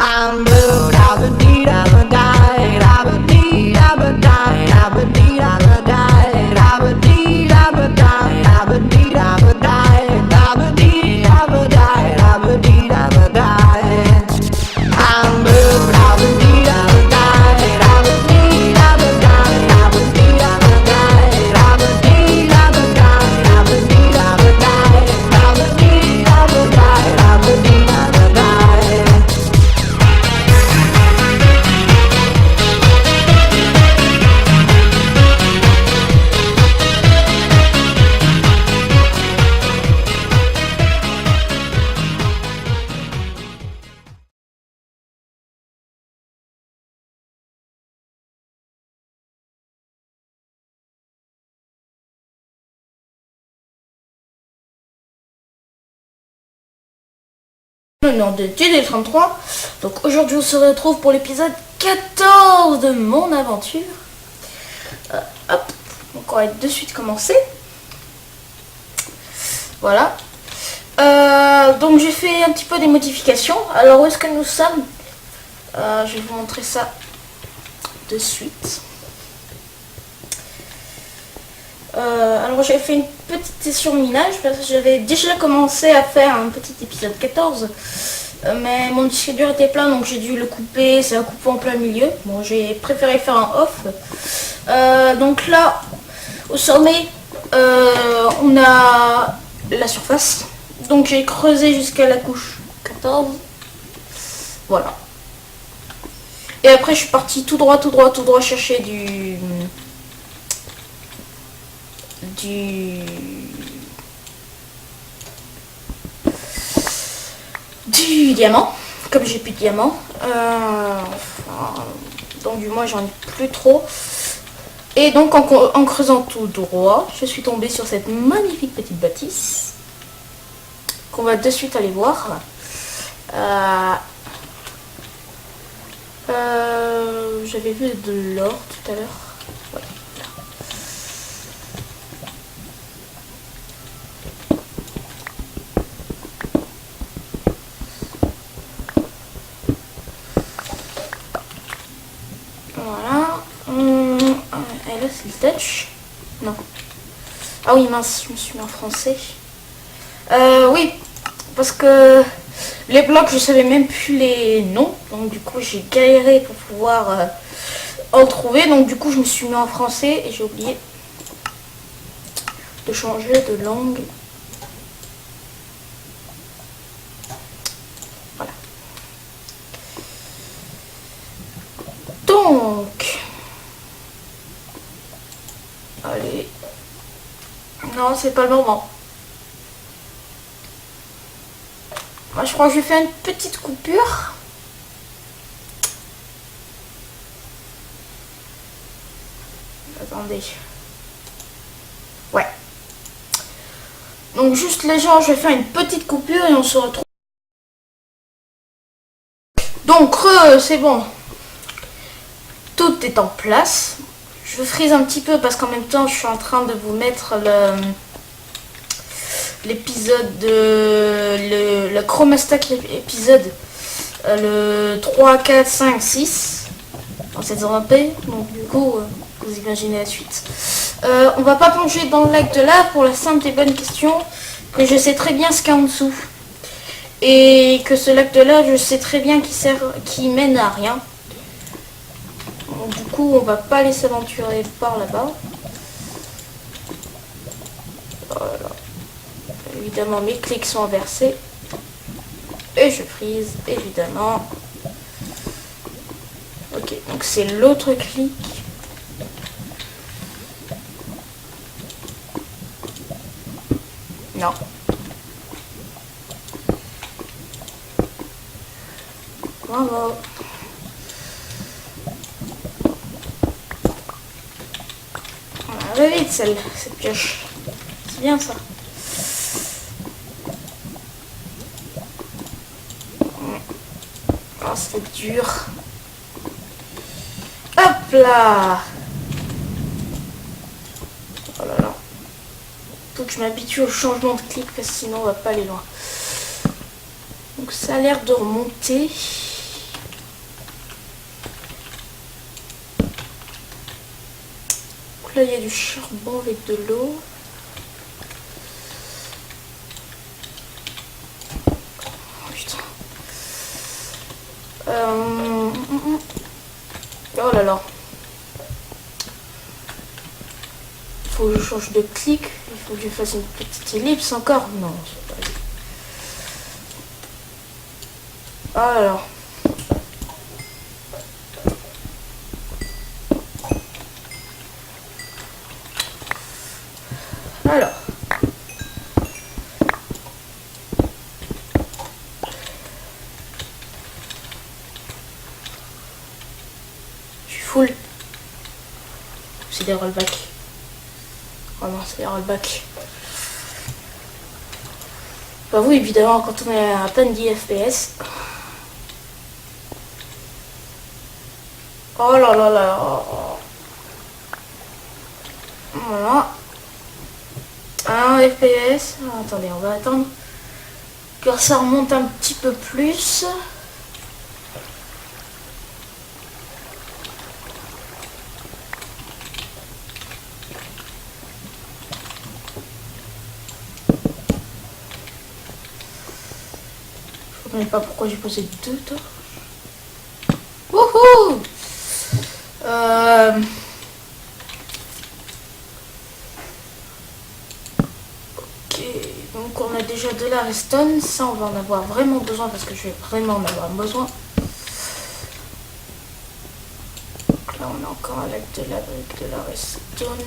I'm blue, I've need, I've died, I've need, I've died, I've need, I've died, I've need, I've died, I've need, I've died, I've need, I've died, I've need, I've died. I'm blue, I've need, I've died, I've need, I've died, I've need, I've died, I've need, I've died, I've need, I've died, I've need, I've died, I've need, I've died. Nom de TD33. Donc aujourd'hui on se retrouve pour l'épisode 14 de mon aventure. Hop, donc on va de suite commencer. Voilà. Donc j'ai fait un petit peu des modifications. Alors où est-ce que nous sommes? Je vais vous montrer ça de suite. Alors j'ai fait une petite session minage parce que j'avais déjà commencé à faire un petit épisode 14, mais mon disque dur était plein donc j'ai dû le couper, ça a coupé en plein milieu. Bon, j'ai préféré faire un off. Donc là au sommet on a la surface, donc j'ai creusé jusqu'à la couche 14. Voilà, et après je suis partie tout droit chercher du diamant, comme j'ai plus de diamant. Donc du moins j'en ai plus trop. Et donc en creusant tout droit, je suis tombée sur cette magnifique petite bâtisse qu'on va de suite aller voir. J'avais vu de l'or tout à l'heure. Voilà. Et là c'est le touch. Non. Ah oui mince, je me suis mis en français. Oui, parce que les blocs je savais même plus les noms. Donc du coup j'ai galéré pour pouvoir en trouver. Donc du coup je me suis mis en français et j'ai oublié de changer de langue. Voilà. Donc allez. Non, c'est pas le moment. Moi, je crois que je vais faire une petite coupure. Attendez. Ouais. Donc juste les gens, je vais faire une petite coupure et on se retrouve. Donc c'est bon. Tout est en place. Je frise un petit peu parce qu'en même temps je suis en train de vous mettre l'épisode de le Chromastack épisode le 3, 4, 5, 6 dans cette zone paix. Donc du coup vous imaginez la suite. On va pas plonger dans le lac de lave pour la simple et bonne question que je sais très bien ce qu'il y a en dessous. Et que ce lac de lave je sais très bien qui mène à rien. Donc, du coup, on va pas aller s'aventurer par là-bas. Voilà. Évidemment, mes clics sont inversés. Et je frise, évidemment. Ok, donc c'est l'autre clic. Non. Bravo. Va vite cette pioche. C'est bien ça. Oh, c'est dur. Hop là. Oh là là. Faut que je m'habitue au changement de clic parce que sinon on va pas aller loin. Donc ça a l'air de remonter. Là, il y a du charbon avec de l'eau. Oh putain. Oh là là. Il faut que je change de clic. Il faut que je fasse une petite ellipse encore. Non, c'est pas. Oh là là. Alors. Je suis full. C'est des rollbacks. Oh non, c'est des rollbacks. Bah oui, évidemment, quand on est à peine 10 FPS. Oh là là là. Voilà. 1 FPS. Ah, attendez, on va attendre que ça remonte un petit peu plus. Je ne sais pas pourquoi j'ai posé 2 torches. Wouhou! Donc on a déjà de la redstone, ça on va en avoir vraiment besoin parce que je vais vraiment en avoir besoin. Donc là on a encore avec de la brique, de la redstone.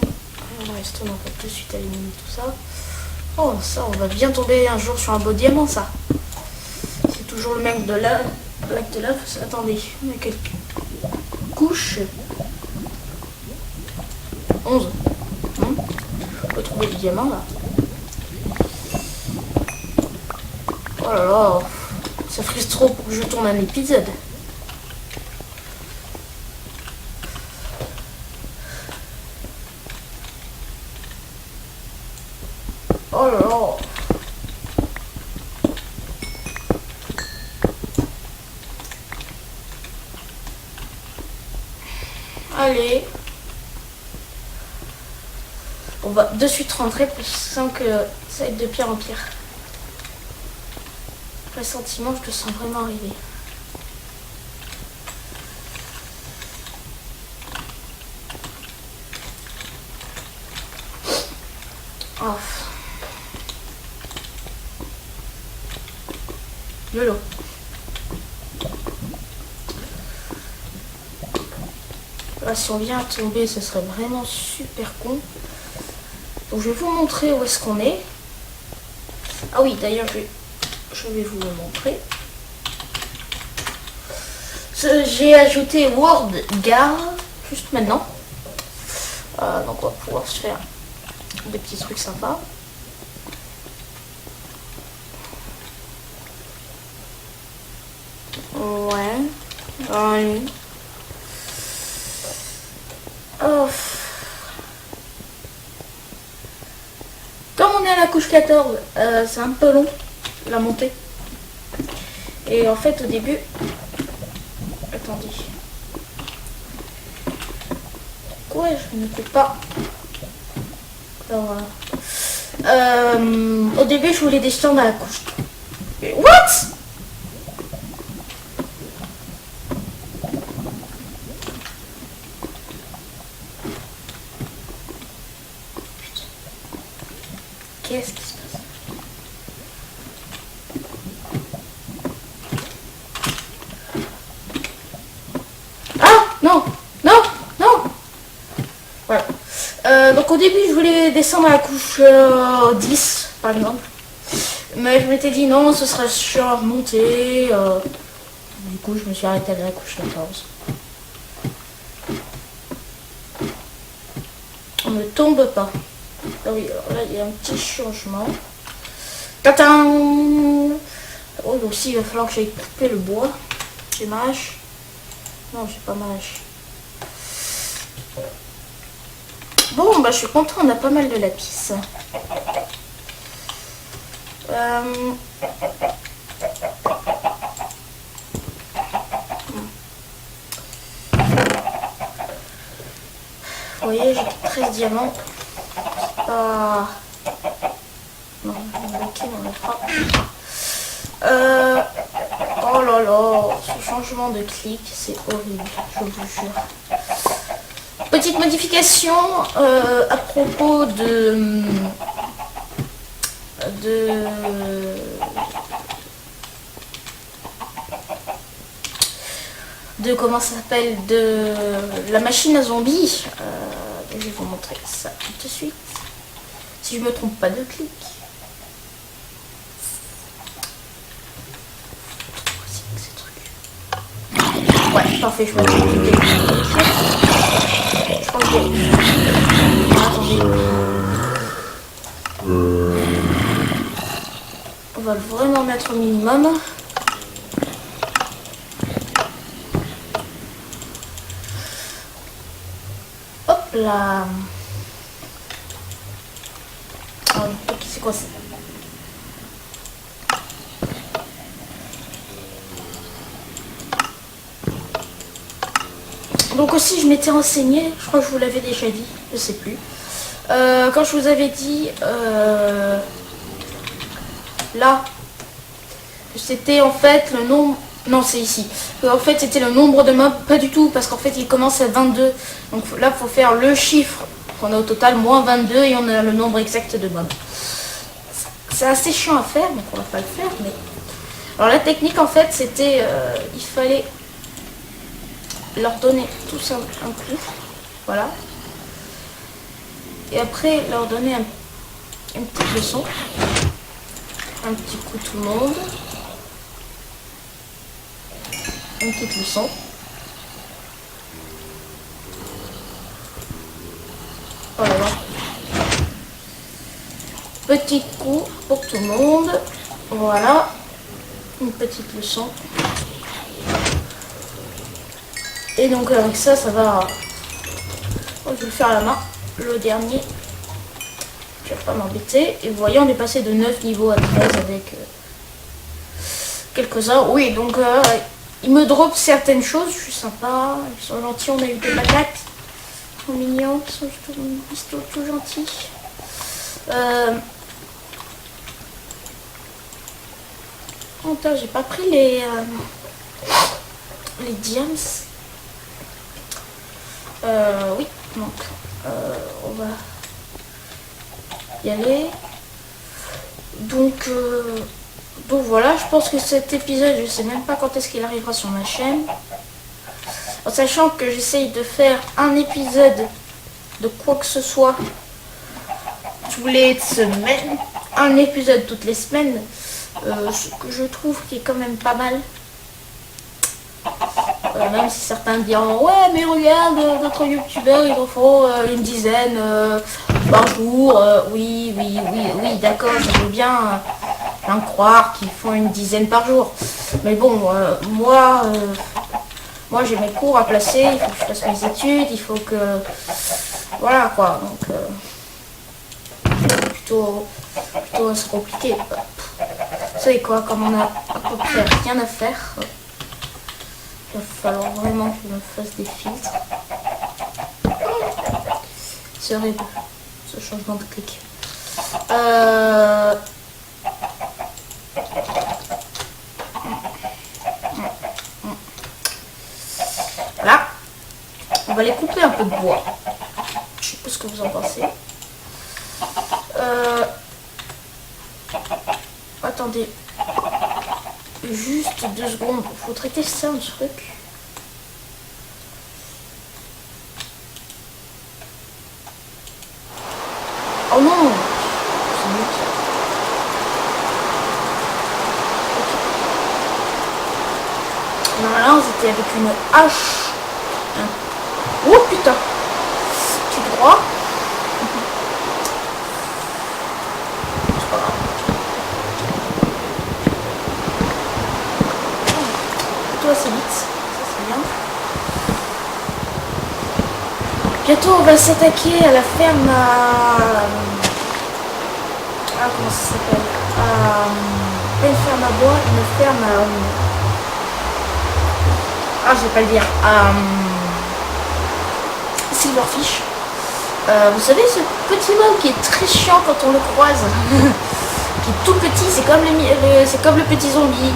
La redstone on va tout de suite éliminer tout ça. Oh ça on va bien tomber un jour sur un beau diamant ça. C'est toujours le mec de là. Attendez, on a quelques couches. 11. On peut trouver du diamant là. Oh là là, ça frise trop pour que je tourne un épisode. Oh là là. Allez. On va de suite rentrer sans que ça aille de pire en pire. Le sentiment, je le sens vraiment arriver. Oh. De l'eau. Là, si on vient à tomber, ce serait vraiment super con. Donc je vais vous montrer où est-ce qu'on est. Ah oui, d'ailleurs, je vais vous le montrer. J'ai ajouté WorldGar juste maintenant. Donc on va pouvoir se faire des petits trucs sympas. Ouais. Allez. Oh. Comme on est à la couche 14, c'est un peu long la montée. Et en fait au début, attendez, quoi je ne peux pas. Alors, au début je voulais descendre à la couche. What? Qu'est-ce qui se passe? Ah non, non, non. Voilà. Donc au début je voulais descendre à la couche 10 par exemple. Mais je m'étais dit non, ce serait chiant à remonter. Du coup je me suis arrêtée à la couche 14. On ne tombe pas. Ah oui, alors là il y a un petit changement. Tatin! Oh, aussi il va falloir que j'aille couper le bois. J'ai ma hache. Non, j'ai pas ma hache. Bon, bah je suis content, on a pas mal de lapis. Vous voyez, j'étais 13 diamants. Ah. Non, on va bloquer, on le fera. Oh là là, ce changement de clic, c'est horrible, je vous jure. Petite modification à propos de comment ça s'appelle, de la machine à zombies. Je vais vous montrer ça tout de suite. Si je me trompe pas de clic. Ouais, parfait, je vais cliquer. Je crois que j'ai... Attendez. On va vraiment mettre au minimum. Hop là. Ah oui, ok, c'est quoi ça? Donc aussi je m'étais renseignée, je crois que je vous l'avais déjà dit, je sais plus. Quand je vous avais dit là, c'était en fait le nombre, non c'est ici, en fait c'était le nombre de mobs, pas du tout, parce qu'en fait il commence à 22, donc là il faut faire le chiffre qu'on a au total, moins 22, et on a le nombre exact de mobs. C'est assez chiant à faire, donc on va pas le faire, mais... Alors la technique en fait c'était, il fallait leur donner tous un coup, voilà, et après leur donner une petite leçon, un petit coup tout le monde, une petite leçon, voilà, petit coup pour tout le monde, voilà, une petite leçon. Et donc avec ça, ça va... Oh, je vais le faire à la main, le dernier. Je vais pas m'embêter. Et vous voyez, on est passé de 9 niveaux à 13 avec quelques-uns. Oui, donc ils me drop certaines choses, je suis sympa, ils sont gentils, on a eu des patates. Ils sont mignons, ils sont tout gentils. Oh putain, j'ai pas pris les diams. Oui, donc on va y aller. Donc voilà, je pense que cet épisode, je sais même pas quand est-ce qu'il arrivera sur ma chaîne. En sachant que j'essaye de faire un épisode de quoi que ce soit tous les semaines, un épisode toutes les semaines, ce que je trouve qui est quand même pas mal. Même si certains diront ouais mais regarde d'autres youtubeurs ils en font une dizaine par jour, oui d'accord, je veux bien croire qu'ils font une dizaine par jour, mais bon moi j'ai mes cours à placer, il faut que je fasse mes études, il faut que voilà quoi, donc plutôt c'est compliqué quoi. Vous savez quoi, comme on a à peu près rien à faire, il va falloir vraiment que je me fasse des filtres. C'est horrible ce changement de clic. Voilà. On va les couper un peu de bois. Je sais pas ce que vous en pensez. Attendez. Juste 2 secondes. Faut traiter ça un truc. Oh non! C'est nul ça. Ok. Normalement, c'était avec une hache. Oh putain! Tout droit. C'est pas grave. Plutôt assez vite. Ça c'est bien. Bientôt on va s'attaquer à la ferme à... Ah, comment ça s'appelle? Pas une ferme à bois, une ferme à... Ah, je vais pas le dire. Silverfish. Vous savez ce petit mob qui est très chiant quand on le croise, qui est tout petit, c'est comme c'est comme le petit zombie,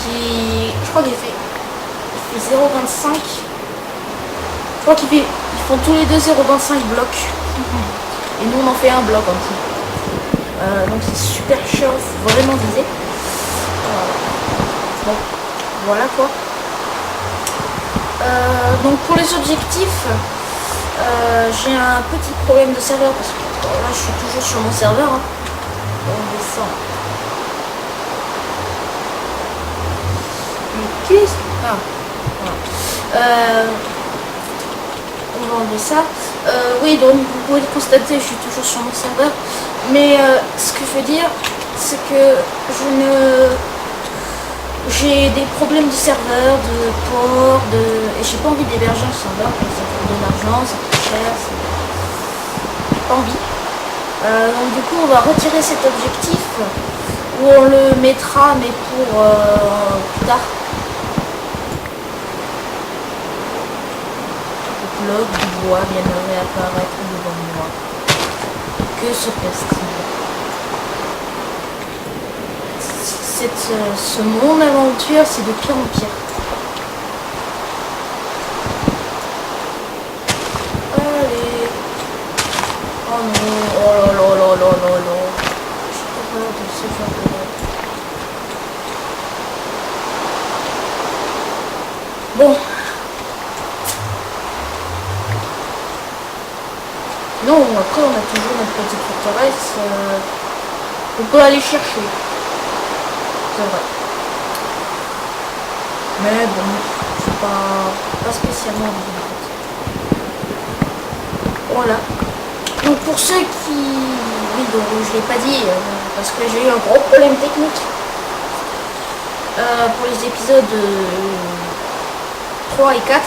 qui, je crois qu'il fait 0,25. Je crois ils font tous les deux 0,25 blocs. Et nous on en fait un bloc en dessous. Donc c'est super chiant, faut vraiment viser. Bon, voilà quoi. Donc pour les objectifs, j'ai un petit problème de serveur parce que là je suis toujours sur mon serveur. Hein. On descend. Mais qu'est-ce que... Ah, voilà. On va enlever ça. Oui, donc vous pouvez le constater, je suis toujours sur mon serveur. Mais ce que je veux dire, c'est que j'ai des problèmes de serveur, de port, et j'ai pas envie d'héberger un serveur, ça coûte de l'argent, ça coûte cher, j'ai pas envie. Donc du coup on va retirer cet objectif, où on le mettra mais pour plus tard. Le bloc du bois vient de réapparaître devant moi. Que se passe-t-il? Ce monde aventure, c'est de pire en pire. Allez. Oh non, oh là là là là là là. J'ai peur de ce genre de... Bon. Non, après on a toujours notre petite forteresse. On peut aller chercher. C'est vrai. Mais bon, c'est pas spécialement envie. Voilà. Donc pour ceux qui... Oui, donc je l'ai pas dit, parce que j'ai eu un gros problème technique. Pour les épisodes 3 et 4.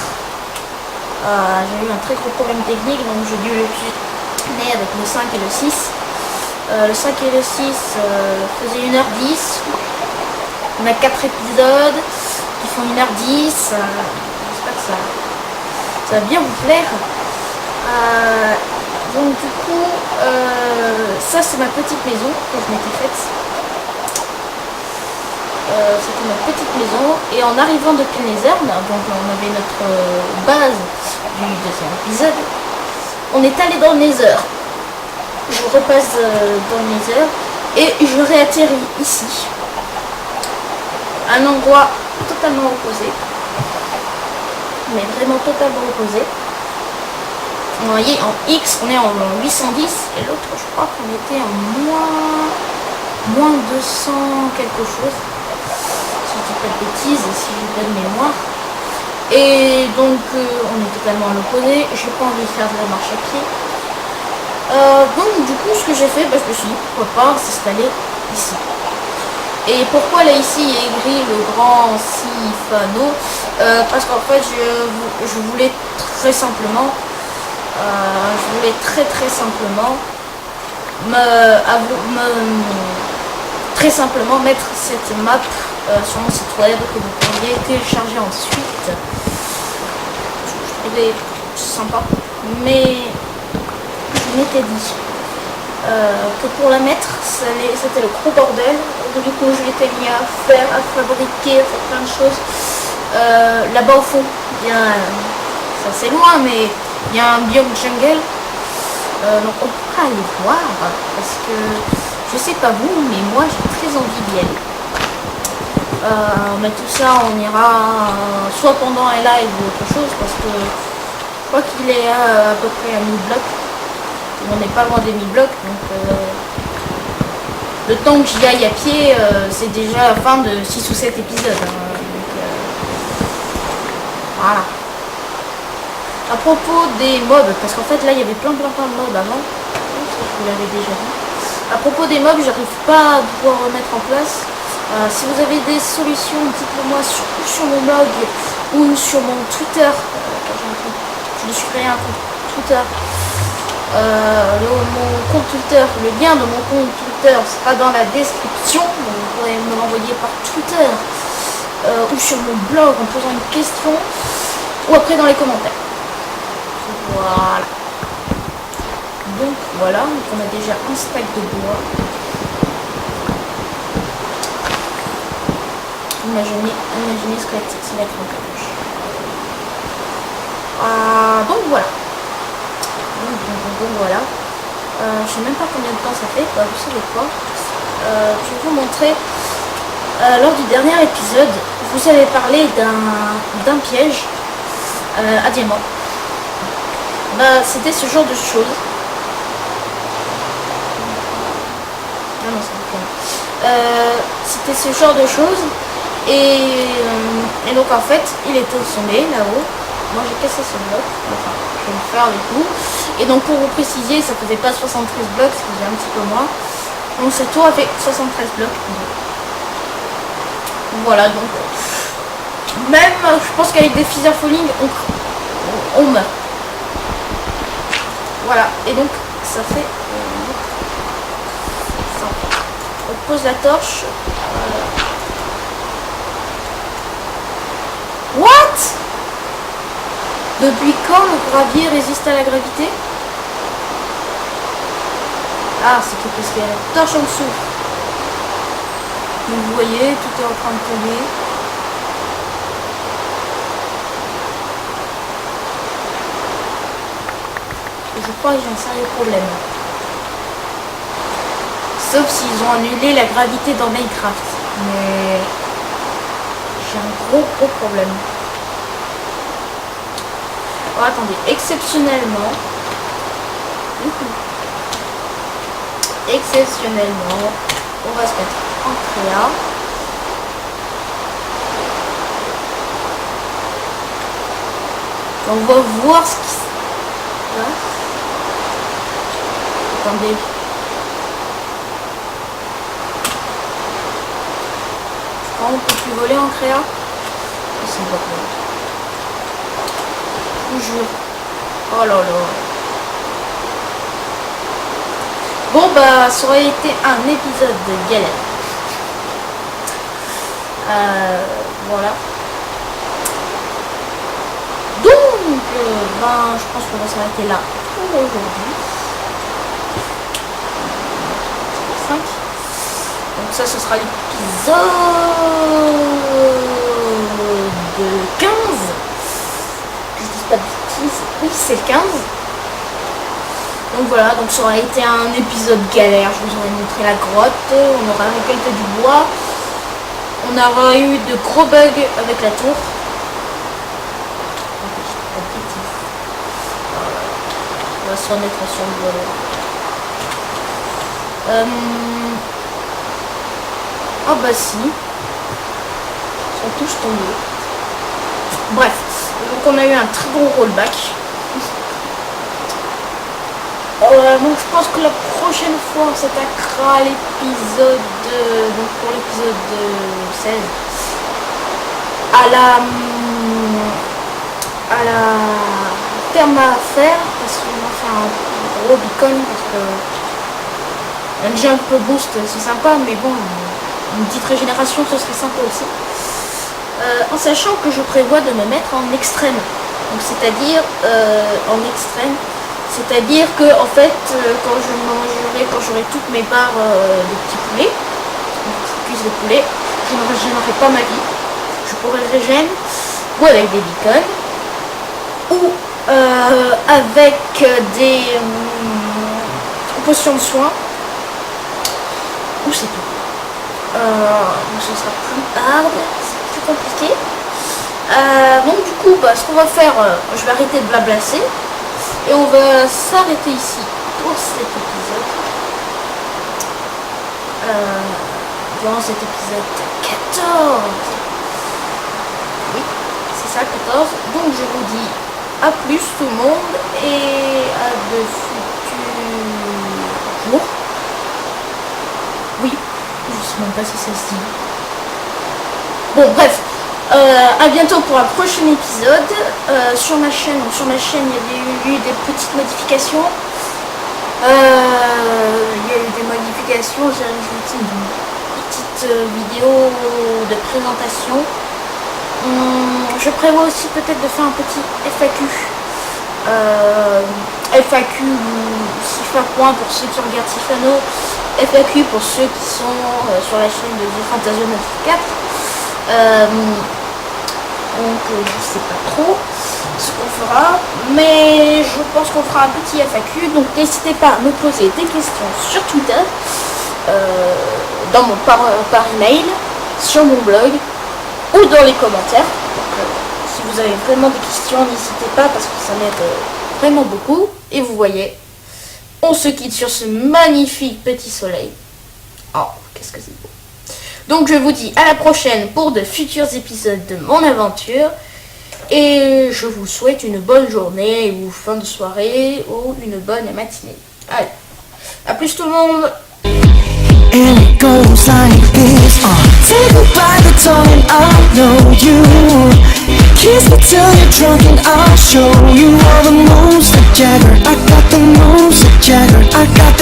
J'ai eu un très gros problème technique, donc j'ai dû le finir avec le 5 et le 6. Le 5 et le 6 faisaient 1h10. On a 4 épisodes qui font 1h10. J'espère que ça va bien vous plaire. Donc du coup, ça c'est ma petite maison que je m'étais faite. C'était notre petite maison. Et en arrivant depuis les herbes, donc on avait notre base du deuxième épisode, on est allé dans le Nether. Je repasse dans le Nether et je réatterris ici. Un endroit totalement opposé, mais vraiment totalement opposé. Vous voyez, en X on est en 810 et l'autre je crois qu'on était en moins 200 quelque chose, si je dis pas de bêtises et si j'ai pas de mémoire. Et donc on est totalement à l'opposé. J'ai pas envie de faire de la marche à pied. Donc du coup ce que j'ai fait, je me suis dit pourquoi pas s'installer ici. Et pourquoi là ici il y a écrit le grand Sifano, parce qu'en fait je voulais très simplement mettre cette map sur mon site web que vous pourriez télécharger ensuite. Je trouvais sympa, mais je m'étais dit que pour la mettre c'était le gros bordel. Du coup je m'étais mis à fabriquer, à faire plein de choses. Là-bas au fond, bien, ça c'est loin, mais il y a un biome jungle. Donc on pourra aller voir, parce que je sais pas vous, mais moi j'ai très envie d'y aller. Mais tout ça on ira soit pendant un live ou autre chose, parce que je crois qu'il est à peu près à 1000 blocs. On n'est pas loin des 1000 blocs, donc le temps que j'y aille à pied, c'est déjà la fin de 6 ou 7 épisodes. Voilà. À propos des mobs, parce qu'en fait là il y avait plein de mobs avant, je vous l'avais déjà dit. À propos des mobs, j'arrive pas à pouvoir remettre en place. Si vous avez des solutions, dites-le moi sur mon blog ou sur mon Twitter. Je me suis créé un compte Twitter. Mon compte Twitter, le lien de mon compte Twitter sera dans la description. Donc vous pourrez me l'envoyer par Twitter ou sur mon blog en posant une question ou après dans les commentaires. Voilà. Donc voilà, donc on a déjà un stack de bois. Imaginez ce que ça va être en capuche. Donc voilà. Donc voilà. Je sais même pas combien de temps ça fait. Vous savez quoi, je vais vous montrer. Lors du dernier épisode, vous avez parlé d'un piège à diamant. C'était ce genre de choses. Ah non, c'est bon. C'était ce genre de choses. Et donc en fait, il était au sommet là-haut. Moi j'ai cassé ce bloc. Enfin, je vais le faire du coup. Et donc pour vous préciser, ça faisait pas 73 blocs, ça faisait un petit peu moins. Donc cette tour a fait 73 blocs. Voilà, donc même je pense qu'avec des feather falling on meurt. Voilà, et donc ça fait ça. On pose la torche. What? Depuis quand le gravier résiste à la gravité? Ah, c'est tout parce qu'il y a la torche en dessous. Vous voyez, tout est en train de tomber. Je crois que j'ai un sérieux problème. Sauf s'ils ont annulé la gravité dans Minecraft. Mais j'ai un gros problème. Oh, attendez, exceptionnellement, on va se mettre en créa. On va voir ce qui se passe. Attendez. On peut plus voler en créa. C'est pas cool. Je vous jure. Oh là là. Bon ça aurait été un épisode de galère. Voilà. Donc je pense qu'on va s'arrêter là pour aujourd'hui. 5. Donc ça ce sera l'épisode 15. Je dis pas de bêtises. Oui, c'est le 15. Donc voilà, donc ça aurait été un épisode galère. Je vous aurais montré la grotte, on aura récolté du bois, on aura eu de gros bugs avec la tour. On va se remettre sur le volet. Ah bah si. Ils sont tous tombés. Bref, donc on a eu un très gros rollback. Donc je pense que la prochaine fois on s'attaquera à l'épisode donc pour l'épisode 16 à la ferme à faire, parce qu'on va faire un gros beacon parce que un jump boost c'est sympa, mais bon, une petite régénération ce serait sympa aussi, en sachant que je prévois de me mettre en extrême, donc c'est-à-dire c'est-à-dire que en fait quand j'aurai toutes mes barres de petits poulets, de petites cuisses de poulet, je ne régénérerai pas ma vie. Je pourrais régénérer ou avec des beacons ou avec des potions de soins, ou c'est tout. Donc ce sera plus hard, c'est plus compliqué. Donc du coup ce qu'on va faire, je vais arrêter de blablasser. Et on va s'arrêter ici pour cet épisode. Dans cet épisode 14. Oui, c'est ça, 14. Donc je vous dis à plus tout le monde et à de futurs jours. Oui, je sais même pas si ça se dit. Bon, bref. À bientôt pour un prochain épisode. Sur ma chaîne, il y a eu des petites modifications. J'ai rajouté une petite vidéo de présentation. Je prévois aussi peut-être de faire un petit FAQ FAQ ou Sifa Point pour ceux qui regardent Sifano, FAQ pour ceux qui sont sur la chaîne de The Fantasio 94. Donc je sais pas trop ce qu'on fera, mais je pense qu'on fera un petit FAQ, donc n'hésitez pas à me poser des questions sur Twitter, dans mon par email, sur mon blog ou dans les commentaires. Donc, si vous avez vraiment des questions, n'hésitez pas parce que ça m'aide vraiment beaucoup. Et vous voyez, on se quitte sur ce magnifique petit soleil. Oh, qu'est-ce que c'est beau. Donc je vous dis à la prochaine pour de futurs épisodes de mon aventure. Et je vous souhaite une bonne journée ou fin de soirée ou une bonne matinée. Allez, à plus tout le monde. And it goes like this, take me by the tongue and I'll know you. Kiss me till you're drunk and I'll show you all the moves like Jagger. I got the moves like Jagger. I got the